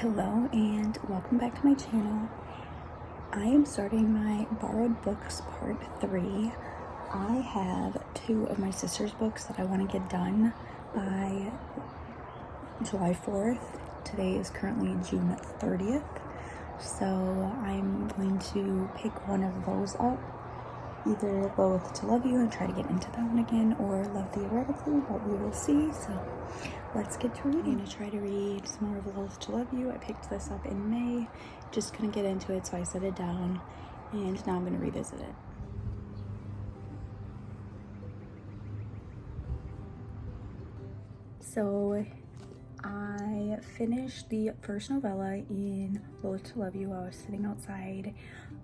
Hello and welcome back to my channel. I am starting my borrowed books part 3. I have 2 of my sister's books that I want to get done by July 4th. Today is currently June 30th. So I'm going to pick one of those up. Either Loath to Love You and try to get into that one again, or Love Theoretically, but we will see. So let's get to reading. I'm going to try to read some more of Loath to Love You. I picked this up in May, just couldn't get into it, so I set it down, and now I'm going to revisit it. So I finished the first novella in Loath to Love You. I was sitting outside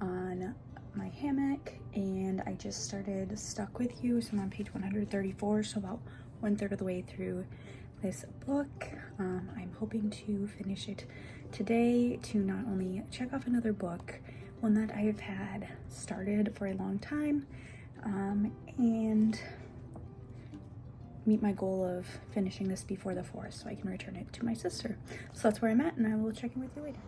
on my hammock and I just started Stuck With You, so I'm on page 134, so about 1/3 of the way through this book. I'm hoping to finish it today to not only check off another book, one that I have had started for a long time, and meet my goal of finishing this before the 4th so I can return it to my sister. So that's where I'm at, and I will check in with you later.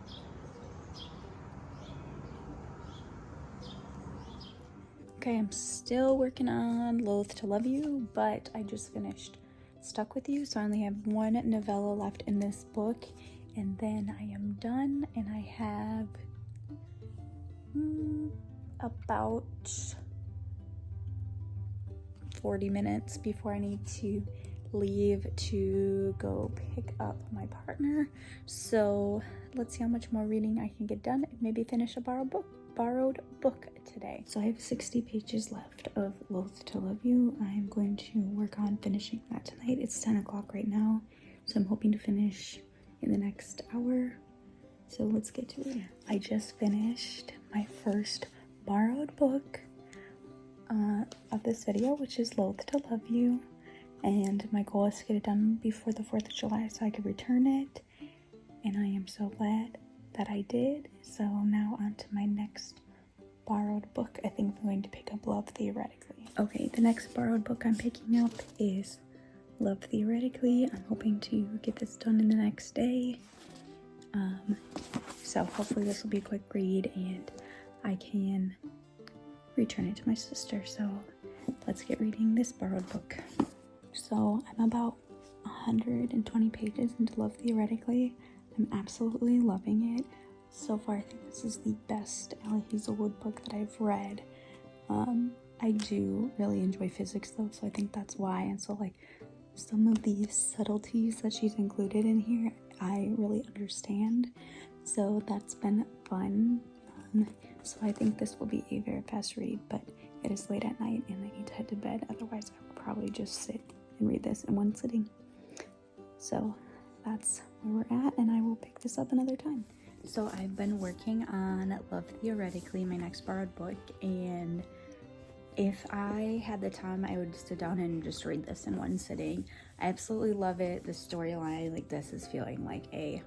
Okay, I'm still working on Loath to Love You, but I just finished Stuck With You, so I only have one novella left in this book, and then I am done, and I have about 40 minutes before I need to leave to go pick up my partner. So let's see how much more reading I can get done and maybe finish a borrowed book today. So I have 60 pages left of Loath to Love You. I'm going to work on finishing that tonight. It's 10 o'clock right now, so I'm hoping to finish in the next hour. So let's get to it. I just finished my first borrowed book of this video, which is Loath to Love You, and my goal is to get it done before the 4th of July so I could return it, and I am so glad that I did. So now on to my next borrowed book. I think I'm going to pick up Love Theoretically. Okay, the next borrowed book I'm picking up is Love Theoretically. I'm hoping to get this done in the next day. So hopefully this will be a quick read and I can return it to my sister. So let's get reading this borrowed book. So I'm about 120 pages into Love Theoretically. I'm absolutely loving it. So far, I think this is the best Allie Hazelwood book that I've read. I do really enjoy physics though, so I think that's why. And so like some of these subtleties that she's included in here, I really understand. So that's been fun. So I think this will be a very fast read, but it is late at night and I need to head to bed. Otherwise, I would probably just sit and read this in one sitting. So that's where we're at, and I will pick this up another time. So I've been working on Love Theoretically, my next borrowed book, and if I had the time, I would sit down and just read this in one sitting. I absolutely love it. The storyline, like this is feeling like a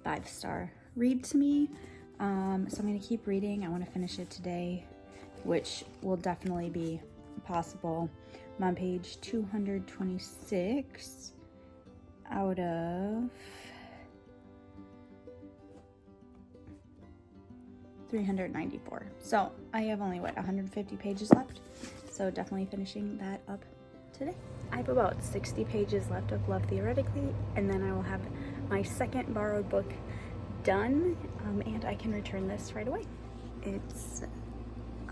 5-star read to me. So I'm going to keep reading. I want to finish it today, which will definitely be possible. I'm on page 226 out of 394. So I have only 150 pages left, so definitely finishing that up today. I have about 60 pages left of Love Theoretically, and then I will have my second borrowed book done, and I can return this right away. It's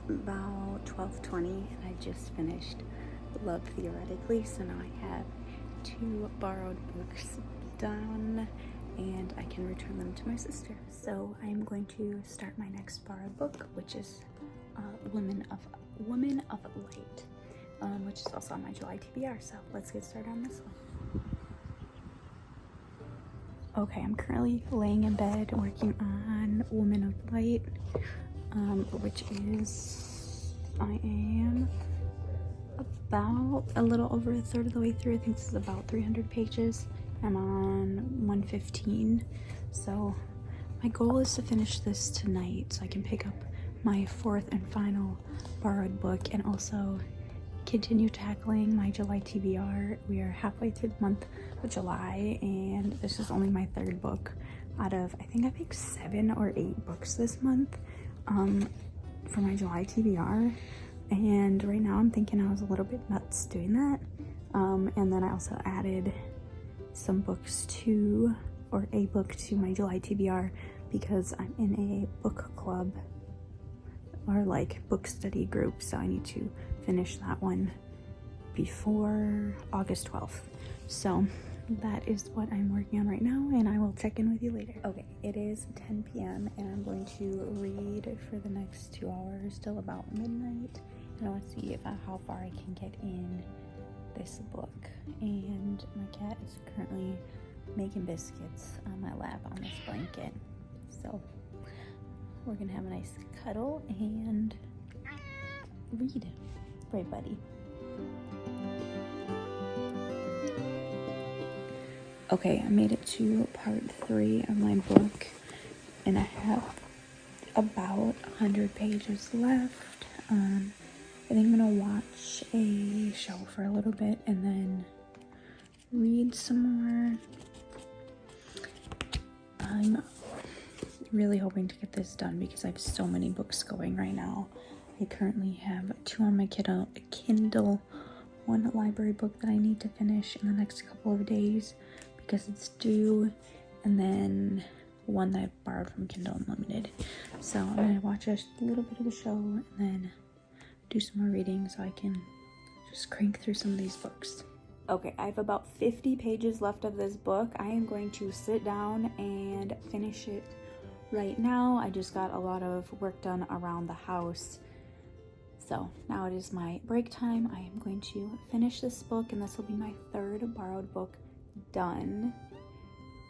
about 12:20 and I just finished Love Theoretically, so now I have 2 borrowed books done and I can return them to my sister. So I'm going to start my next borrowed book, which is Women of Light, which is also on my July TBR. So let's get started on this one. Okay, I'm currently laying in bed working on Women of Light, which is, I am about a little over 1/3 of the way through. I think this is about 300 pages. I'm on 115. So my goal is to finish this tonight so I can pick up my 4th and final borrowed book and also continue tackling my July TBR. We are halfway through the month of July and this is only my 3rd book out of, I think I picked 7 or 8 books this month for my July TBR. And right now I'm thinking I was a little bit nuts doing that. And then I also added some books to, or a book to my July TBR because I'm in a book club or like book study group. So I need to finish that one before August 12th. So that is what I'm working on right now, and I will check in with you later. Okay, it is 10 p.m. and I'm going to read for the next 2 hours till about midnight. And I want to see how far I can get in this book. And my cat is currently making biscuits on my lap on this blanket. So we're gonna have a nice cuddle and read. Right, buddy? Okay, I made it to part 3 of my book, and I have about 100 pages left. I think I'm gonna watch a show for a little bit and then read some more. I'm really hoping to get this done because I have so many books going right now. I currently have 2 on my Kindle, 1 library book that I need to finish in the next couple of days because it's due, and then 1 that I borrowed from Kindle Unlimited. So I'm gonna watch a little bit of the show and then do some more reading so I can just crank through some of these books. Okay, I have about 50 pages left of this book. I am going to sit down and finish it right now. I just got a lot of work done around the house. So now it is my break time. I am going to finish this book, and this will be my 3rd borrowed book done.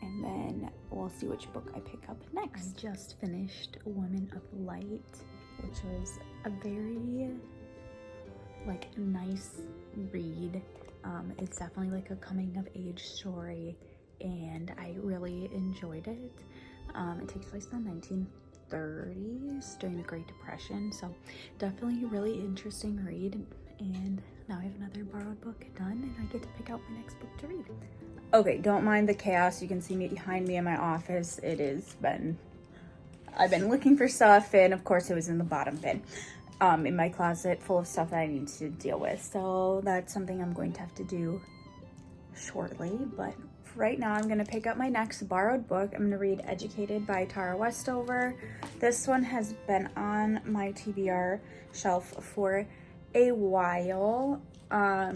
And then we'll see which book I pick up next. I just finished Women of Light, which was a very nice read. It's definitely like a coming of age story, and I really enjoyed it. It takes place in the 1930s during the Great Depression, so definitely a really interesting read. And now I have another borrowed book done, and I get to pick out my next book to read. Okay, don't mind the chaos. You can see me behind me in my office. I've been looking for stuff, and of course it was in the bottom bin in my closet full of stuff that I need to deal with. So that's something I'm going to have to do shortly, but right now I'm gonna pick up my next borrowed book. I'm gonna read Educated by Tara Westover. This one has been on my TBR shelf for a while. I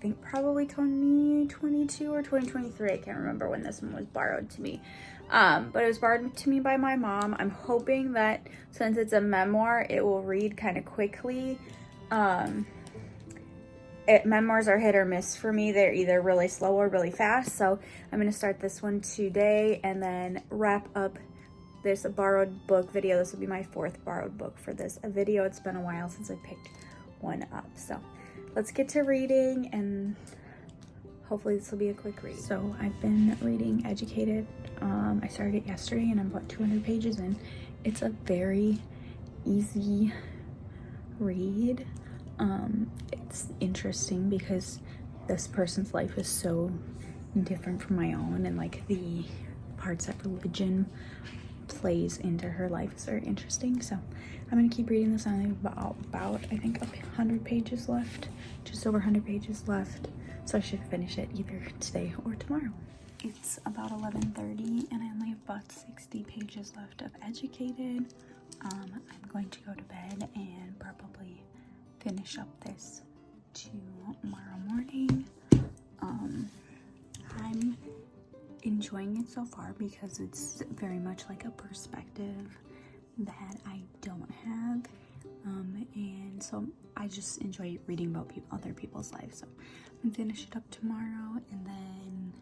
think probably 2022 or 2023. I can't remember when this one was borrowed to me. But it was borrowed to me by my mom. I'm hoping that since it's a memoir, it will read kind of quickly. Memoirs are hit or miss for me. They're either really slow or really fast. So I'm going to start this one today and then wrap up this borrowed book video. This will be my 4th borrowed book for this video. It's been a while since I picked one up. So let's get to reading, and hopefully this will be a quick read. So I've been reading Educated. I started it yesterday and I'm about 200 pages in. It's a very easy read. It's interesting because this person's life is so different from my own, and like the parts that religion plays into her life is very interesting. So I'm gonna keep reading this. I only have about I think 100 pages left, just over 100 pages left. So I should finish it either today or tomorrow. It's about 11:30 and I only have about 60 pages left of Educated. I'm going to go to bed and probably finish up this tomorrow morning. I'm enjoying it so far because it's very much like a perspective that I don't have. And so I just enjoy reading about other people's lives. So I'm gonna finish it up tomorrow, and then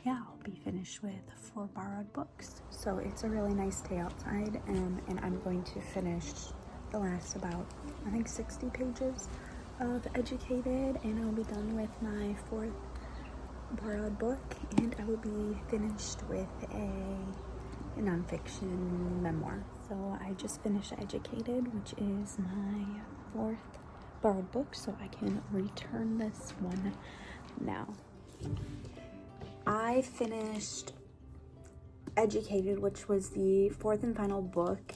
yeah, I'll be finished with 4 borrowed books. So it's a really nice day outside, and I'm going to finish the last about, I think, 60 pages of Educated, and I'll be done with my 4th borrowed book, and I will be finished with a nonfiction memoir. So I just finished Educated, which is my 4th borrowed book, so I can return this one now. I finished Educated, which was the fourth and final book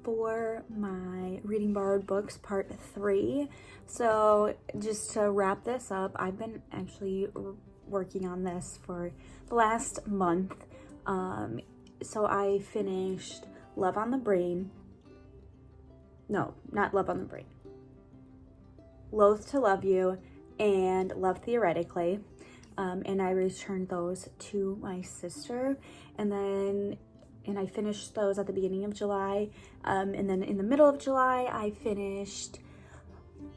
for my Reading Borrowed Books Part 3. So just to wrap this up, I've been actually working on this for the last month. So I finished Love on the Brain. No, not Love on the Brain. Loath to Love You and Love Theoretically. And I returned those to my sister, and I finished those at the beginning of July, and then in the middle of July I finished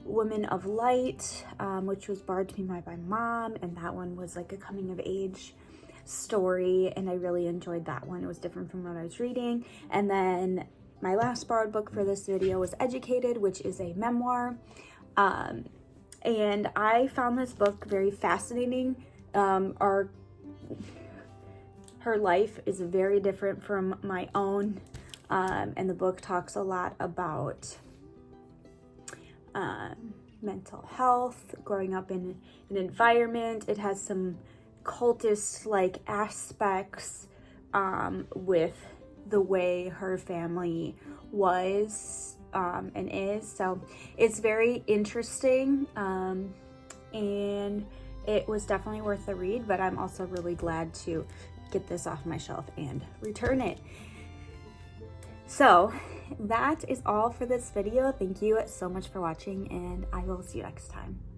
Women of Light, which was borrowed to me by my mom, and that one was like a coming of age story, and I really enjoyed that one. It was different from what I was reading. And then my last borrowed book for this video was Educated, which is a memoir, and I found this book very fascinating. Her life is very different from my own, and the book talks a lot about mental health, growing up in an environment. It has some cultist-like aspects with the way her family was and is. So it's very interesting, and it was definitely worth the read, but I'm also really glad to get this off my shelf and return it. So that is all for this video. Thank you so much for watching, and I will see you next time.